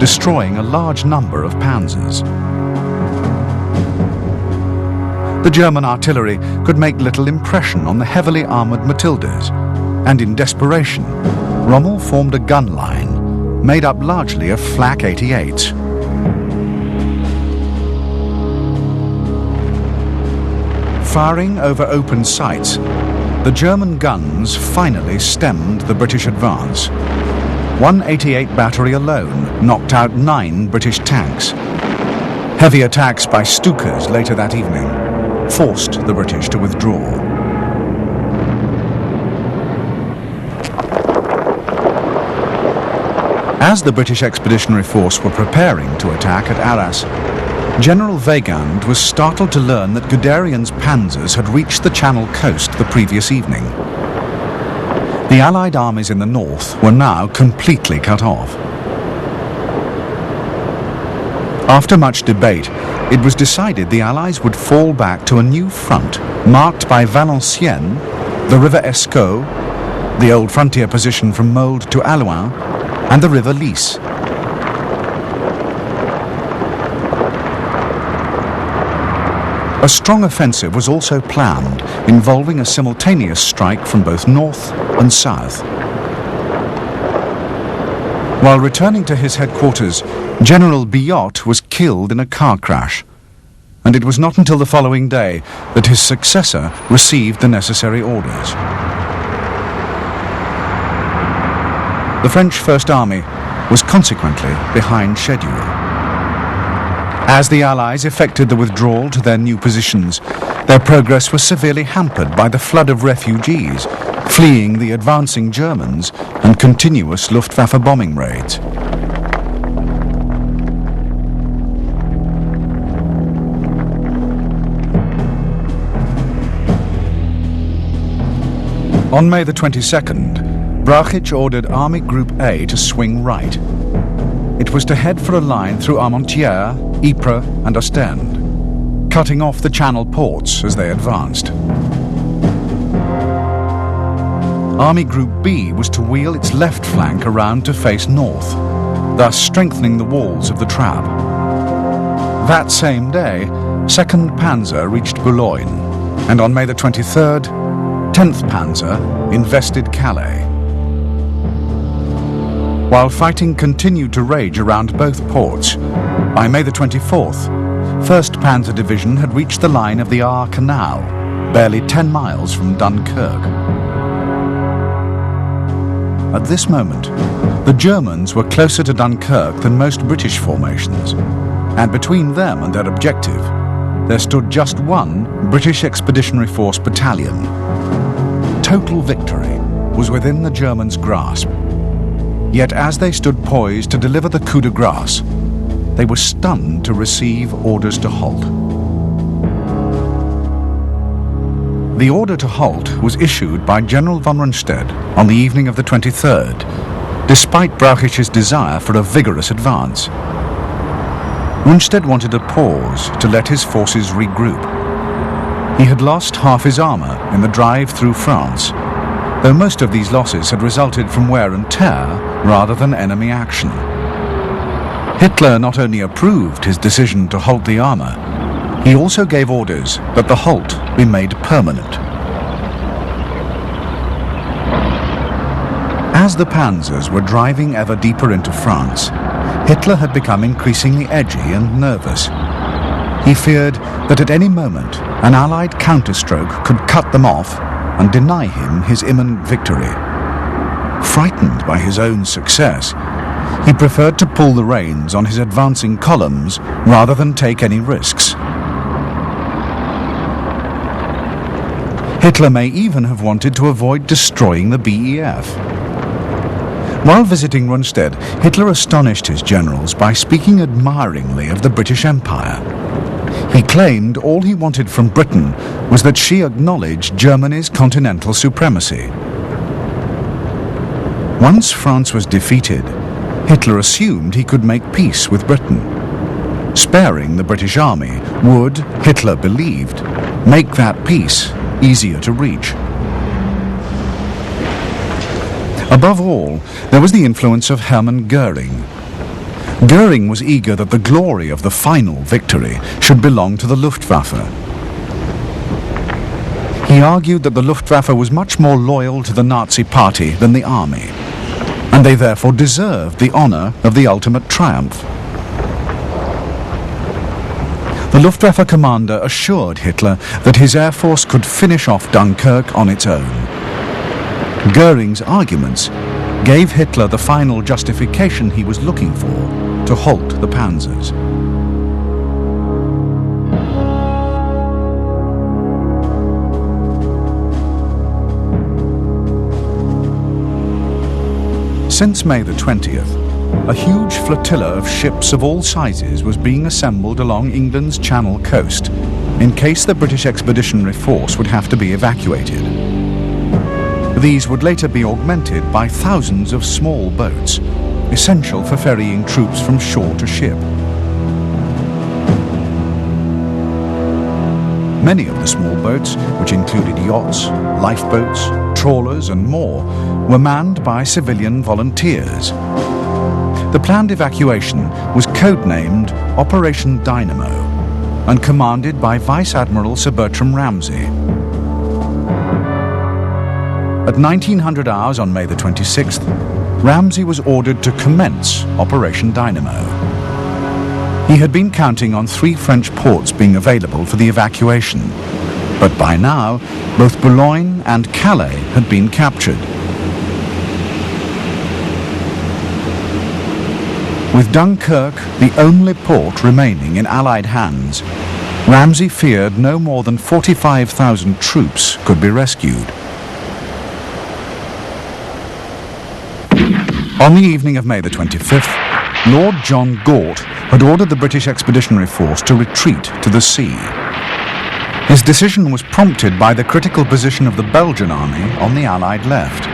destroying a large number of panzers. The German artillery could make little impression on the heavily armoured Matildas, and in desperation, Rommel formed a gun line made up largely of flak 88s. Firing over open sights, the German guns finally stemmed the British advance. One 88 battery alone knocked out 9 British tanks. Heavy attacks by Stukas later that evening forced the British to withdraw. As the British Expeditionary Force were preparing to attack at Arras, General Weygand was startled to learn that Guderian's panzers had reached the Channel coast the previous evening. The Allied armies in the north were now completely cut off. After much debate, it was decided the Allies would fall back to a new front marked by Valenciennes, the River Escaut, the old frontier position from Molde to Allouin, and the River Lys. A strong offensive was also planned, involving a simultaneous strike from both north and south. While returning to his headquarters, General Biot was killed in a car crash, and it was not until the following day that his successor received the necessary orders. The French First Army was consequently behind schedule. As the Allies effected the withdrawal to their new positions, their progress was severely hampered by the flood of refugees fleeing the advancing Germans and continuous Luftwaffe bombing raids. On May the 22nd, Brauchitsch ordered Army Group A to swing right. It was to head for a line through Armentières, Ypres and Ostend, cutting off the Channel ports as they advanced. Army Group B was to wheel its left flank around to face north, thus strengthening the walls of the trap. That same day, 2nd Panzer reached Boulogne, and on May the 23rd, 10th Panzer invested Calais. While fighting continued to rage around both ports, by May the 24th, 1st Panzer Division had reached the line of the Aar Canal, barely 10 miles from Dunkirk. At this moment, the Germans were closer to Dunkirk than most British formations, and between them and their objective, there stood just one British Expeditionary Force battalion. Total victory was within the Germans' grasp. Yet as they stood poised to deliver the coup de grace, they were stunned to receive orders to halt. The order to halt was issued by General von Rundstedt on the evening of the 23rd, despite Brauchitsch's desire for a vigorous advance. Rundstedt wanted a pause to let his forces regroup. He had lost half his armour in the drive through France, though most of these losses had resulted from wear and tear rather than enemy action. Hitler not only approved his decision to halt the armour, he also gave orders that the halt be made permanent. As the panzers were driving ever deeper into France, Hitler had become increasingly edgy and nervous. He feared that at any moment an Allied counterstroke could cut them off and deny him his imminent victory. Frightened by his own success, he preferred to pull the reins on his advancing columns rather than take any risks. Hitler may even have wanted to avoid destroying the BEF. While visiting Rundstedt, Hitler astonished his generals by speaking admiringly of the British Empire. He claimed all he wanted from Britain was that she acknowledge Germany's continental supremacy. Once France was defeated, Hitler assumed he could make peace with Britain. Sparing the British army would, Hitler believed, make that peace easier to reach. Above all, there was the influence of Hermann Göring. Goering was eager that the glory of the final victory should belong to the Luftwaffe. He argued that the Luftwaffe was much more loyal to the Nazi party than the army, and they therefore deserved the honor of the ultimate triumph. The Luftwaffe commander assured Hitler that his air force could finish off Dunkirk on its own. Goering's arguments gave Hitler the final justification he was looking for to halt the panzers. Since May the 20th, a huge flotilla of ships of all sizes was being assembled along England's Channel coast in case the British Expeditionary Force would have to be evacuated. These would later be augmented by thousands of small boats, essential for ferrying troops from shore to ship. Many of the small boats, which included yachts, lifeboats, trawlers and more, were manned by civilian volunteers. The planned evacuation was codenamed Operation Dynamo and commanded by Vice Admiral Sir Bertram Ramsay. At 1900 hours on May the 26th, Ramsay was ordered to commence Operation Dynamo. He had been counting on 3 French ports being available for the evacuation, but by now, both Boulogne and Calais had been captured. With Dunkirk the only port remaining in Allied hands, Ramsay feared no more than 45,000 troops could be rescued. On the evening of May the 25th, Lord John Gort had ordered the British Expeditionary Force to retreat to the sea. His decision was prompted by the critical position of the Belgian army on the Allied left.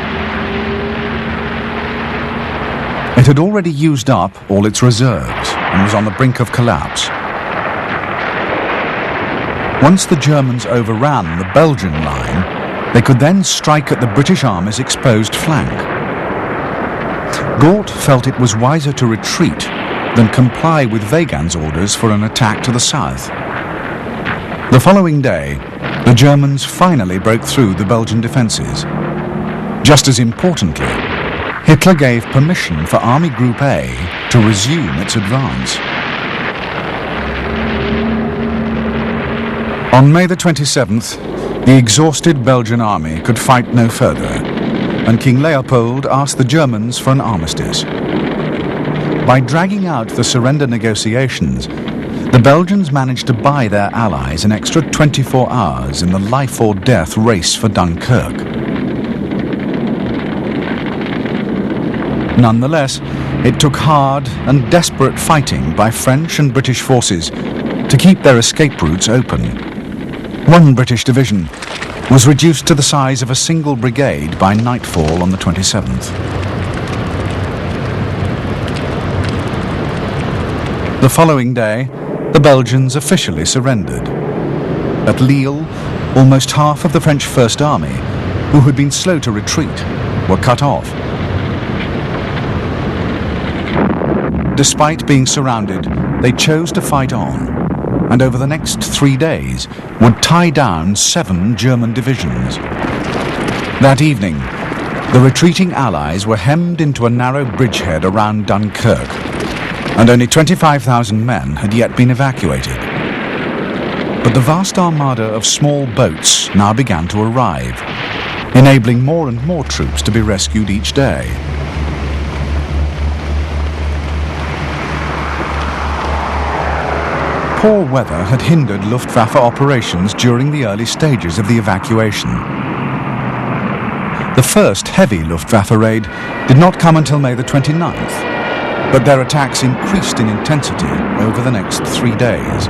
It had already used up all its reserves and was on the brink of collapse. Once the Germans overran the Belgian line, they could then strike at the British Army's exposed flank. Gort felt it was wiser to retreat than comply with Weygand's orders for an attack to the south. The following day, the Germans finally broke through the Belgian defences. Just as importantly, Hitler gave permission for Army Group A to resume its advance. On May the 27th, the exhausted Belgian army could fight no further, and King Leopold asked the Germans for an armistice. By dragging out the surrender negotiations, the Belgians managed to buy their allies an extra 24 hours in the life-or-death race for Dunkirk. Nonetheless, it took hard and desperate fighting by French and British forces to keep their escape routes open. One British division was reduced to the size of a single brigade by nightfall on the 27th. The following day, the Belgians officially surrendered. At Lille, almost half of the French First Army, who had been slow to retreat, were cut off. Despite being surrounded, they chose to fight on, and over the next 3 days would tie down 7 German divisions. That evening, the retreating Allies were hemmed into a narrow bridgehead around Dunkirk, and only 25,000 men had yet been evacuated. But the vast armada of small boats now began to arrive, enabling more and more troops to be rescued each day. Poor weather had hindered Luftwaffe operations during the early stages of the evacuation. The first heavy Luftwaffe raid did not come until May the 29th, but their attacks increased in intensity over the next 3 days.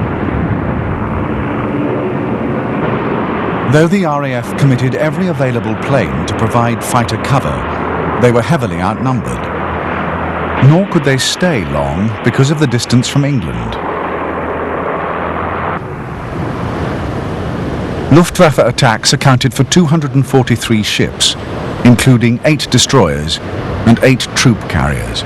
Though the RAF committed every available plane to provide fighter cover, they were heavily outnumbered. Nor could they stay long because of the distance from England. Luftwaffe attacks accounted for 243 ships, including 8 destroyers and 8 troop carriers.